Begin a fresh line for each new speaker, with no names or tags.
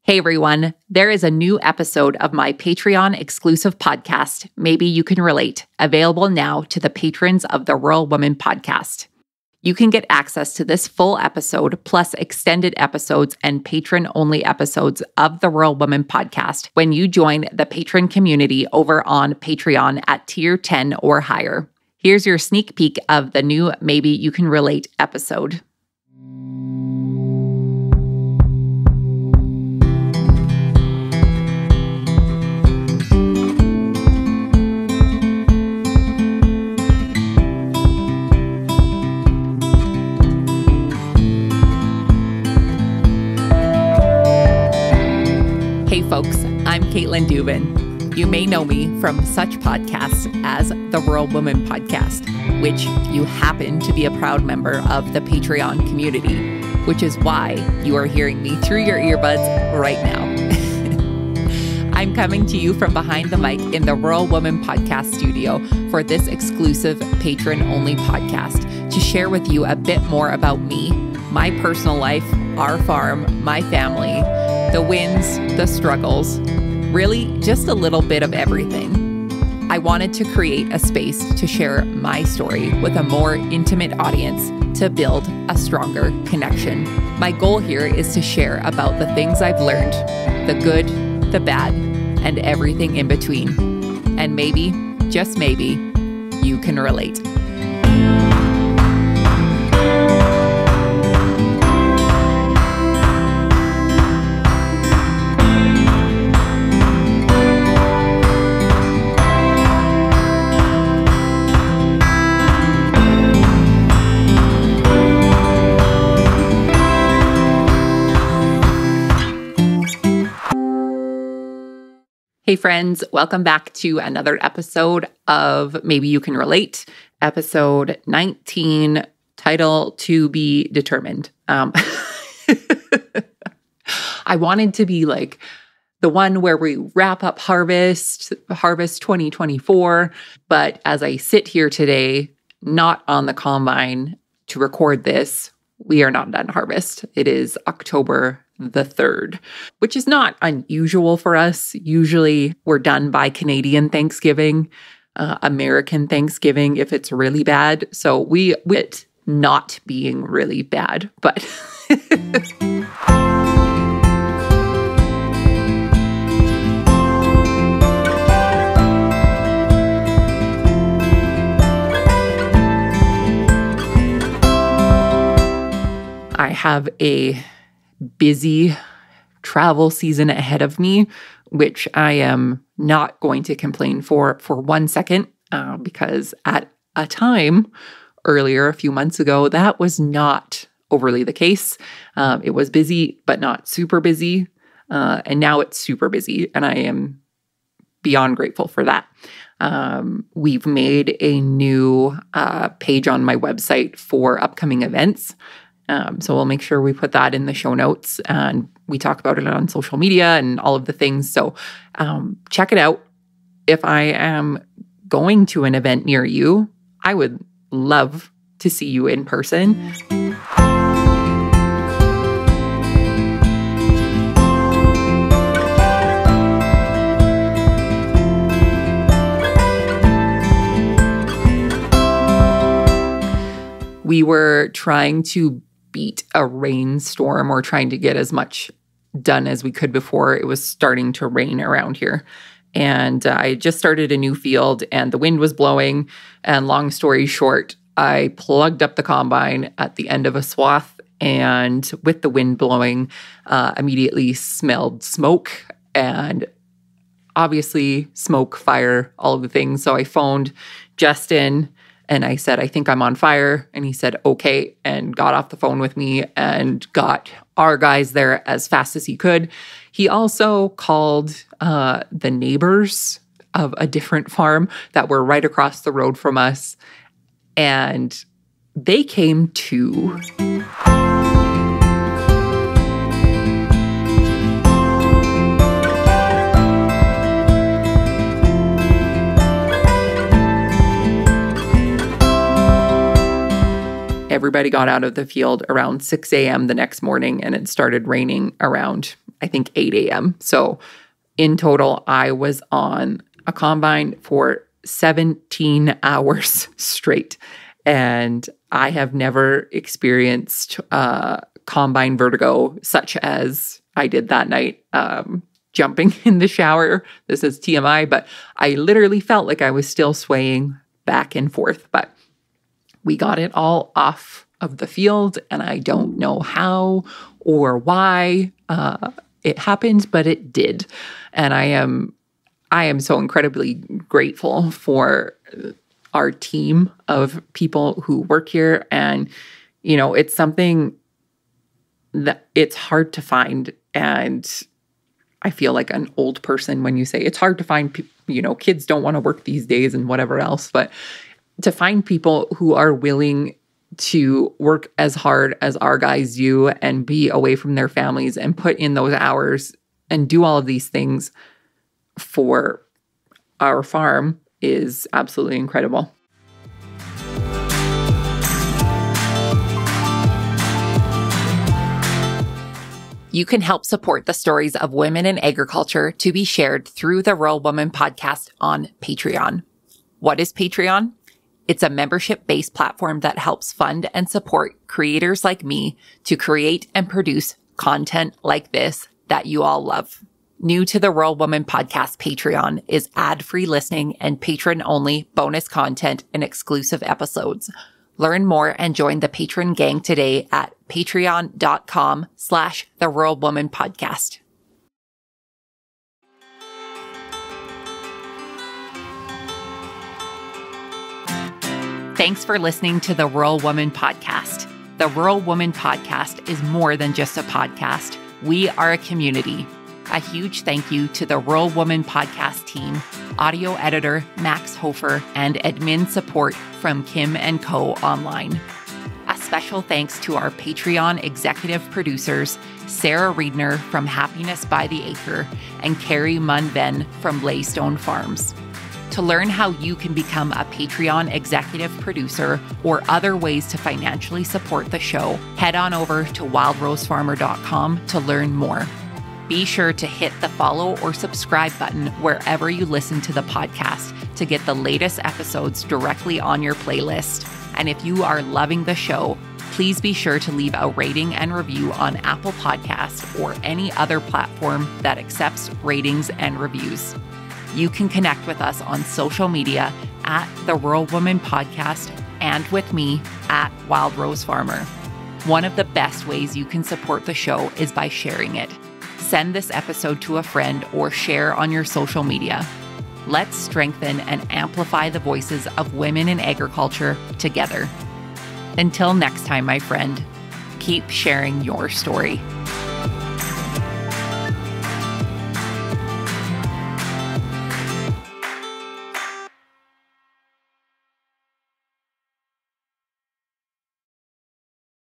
Hey everyone, there is a new episode of my Patreon exclusive podcast, Maybe You Can Relate, available now to the patrons of the Rural Woman Podcast. You can get access to this full episode, plus extended episodes and patron-only episodes of the Rural Woman Podcast when you join the patron community over on Patreon at tier 10 or higher. Here's your sneak peek of the new Maybe You Can Relate episode. Hey folks, I'm Caitlin Dubin. You may know me from such podcasts as the Rural Woman Podcast, which you happen to be a proud member of the Patreon community, which is why you are hearing me through your earbuds right now. I'm coming to you from behind the mic in the Rural Woman Podcast studio for this exclusive patron-only podcast to share with you a bit more about me, my personal life, our farm, my family, the wins, the struggles, really just a little bit of everything. I wanted to create a space to share my story with a more intimate audience to build a stronger connection. My goal here is to share about the things I've learned, the good, the bad, and everything in between. And maybe, just maybe, you can relate. Hey friends, welcome back to another episode of Maybe You Can Relate, episode 19, title To Be Determined. I wanted to be like the one where we wrap up Harvest 2024, but as I sit here today, not on the combine to record this, we are not done harvest. It is October the 3rd, which is not unusual for us. Usually we're done by Canadian Thanksgiving, American Thanksgiving if it's really bad. So we wit not being really bad, but I have a busy travel season ahead of me, which I am not going to complain for 1 second, because at a time earlier, a few months ago, that was not overly the case. It was busy, but not super busy. And now it's super busy, and I am beyond grateful for that. We've made a new page on my website for upcoming events. So we'll make sure we put that in the show notes, and we talk about it on social media and all of the things. So check it out. If I am going to an event near you, I would love to see you in person. We were trying to beat a rainstorm, or trying to get as much done as we could before it was starting to rain around here. And I just started a new field and the wind was blowing. And long story short, I plugged up the combine at the end of a swath, and with the wind blowing, immediately smelled smoke, and obviously smoke, fire, all of the things. So I phoned Justin and I said, I think I'm on fire. And he said, okay, and got off the phone with me and got our guys there as fast as he could. He also called the neighbors of a different farm that were right across the road from us, and they came too. Everybody got out of the field around 6 a.m. the next morning, and it started raining around I think, 8 a.m. So in total, I was on a combine for 17 hours straight. And I have never experienced combine vertigo such as I did that night, jumping in the shower. This is TMI, but I literally felt like I was still swaying back and forth. But we got it all off of the field, and I don't know how or why it happened, but it did. And I am so incredibly grateful for our team of people who work here. And, you know, it's something that it's hard to find. And I feel like an old person when you say it's hard to find, kids don't want to work these days and whatever else. But to find people who are willing to work as hard as our guys do and be away from their families and put in those hours and do all of these things for our farm is absolutely incredible. You can help support the stories of women in agriculture to be shared through the Rural Woman podcast on Patreon. What is Patreon? It's a membership-based platform that helps fund and support creators like me to create and produce content like this that you all love. New to the Rural Woman podcast Patreon is ad-free listening and patron-only bonus content and exclusive episodes. Learn more and join the patron gang today at patreon.com/The Rural Woman Podcast. Thanks for listening to the Rural Woman Podcast. The Rural Woman Podcast is more than just a podcast. We are a community. A huge thank you to the Rural Woman Podcast team, audio editor Max Hofer, and admin support from Kim & Co. Online. A special thanks to our Patreon executive producers, Sarah Riedner from Happiness by the Acre and Carrie Munven from Laystone Farms. To learn how you can become a Patreon executive producer or other ways to financially support the show, head on over to wildrosefarmer.com to learn more. Be sure to hit the follow or subscribe button wherever you listen to the podcast to get the latest episodes directly on your playlist. And if you are loving the show, please be sure to leave a rating and review on Apple Podcasts or any other platform that accepts ratings and reviews. You can connect with us on social media at The Rural Woman Podcast and with me at Wild Rose Farmer. One of the best ways you can support the show is by sharing it. Send this episode to a friend or share on your social media. Let's strengthen and amplify the voices of women in agriculture together. Until next time, my friend, keep sharing your story.